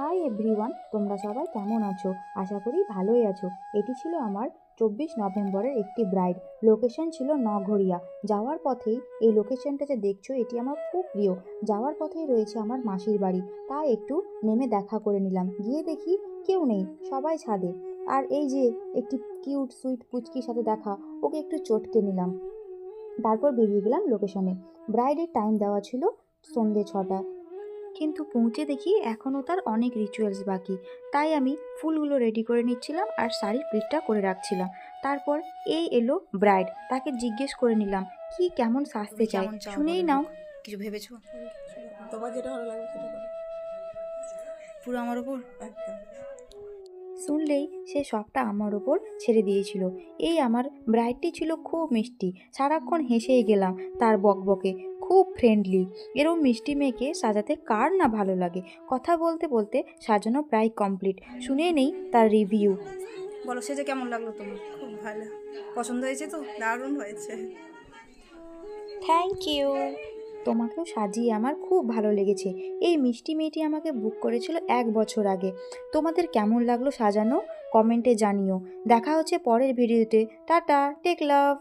Hi everyone, তোমরা সবাই কেমন আছো? আশা করি ভালোই আছো। এটি ছিল আমার 24 নভেম্বরের একটি ব্রাইড। লোকেশন ছিল নগরিয়া। যাওয়ার পথেই এই লোকেশনটা যে দেখছো এটি আমার খুব প্রিয়। যাওয়ার পথেই রয়েছে আমার মাসির বাড়ি, তাই একটু নেমে দেখা করে নিলাম। গিয়ে দেখি কেউ নেই, সবাই ছাদে। আর এই যে একটি কিউট সুইট পুচকির সাথে দেখা, ওকে একটু চটকে নিলাম। তারপর বেরিয়ে গেলাম লোকেশনে। ব্রাইডের টাইম দেওয়া ছিল সন্ধে 6টা, কিন্তু পৌঁছে দেখি এখনও তার অনেক রিচুয়ালস বাকি। তাই আমি ফুলগুলো রেডি করে নিচ্ছিলাম আর শাড়ির প্লিটটা করে রাখছিলাম। তারপর এই এলো ব্রাইড, তাকে জিজ্ঞেস করে নিলাম কি কেমন সাজতে তুমি চায়। কেমন চাও শুনেই বলো নাও। লুক? কিছু ভেবেছো? তোমার যেটা ভালো লাগবে সেটা করো। পুরো আমার ওপর একদম। শুনলেই সে সবটা আমার ওপর ছেড়ে দিয়েছিল। এই আমার ব্রাইডটি ছিল খুব মিষ্টি, সারাক্ষণ হেসেই গেলাম তার বকবকে। খুব ফ্রেন্ডলি। এরম মিষ্টি মেয়েকে সাজাতে কার না ভালো লাগে। কথা বলতে বলতে সাজানো প্রায় কমপ্লিট। শুনে নেই তার রিভিউ। বলো, সে যে কেমন লাগলো তোমার? খুব ভালো, পছন্দ হয়েছে তো? দারুণ হয়েছে। Thank you. তোমাকেও সাজিয়ে আমার খুব ভালো লেগেছে। এই মিষ্টি মেয়েটি আমাকে বুক করেছিল 1 বছর আগে। তোমাদের কেমন লাগলো সাজানো? কমেন্টে জানিও। দেখা হচ্ছে পরের ভিডিওতে। টাটা, টেক লাভ।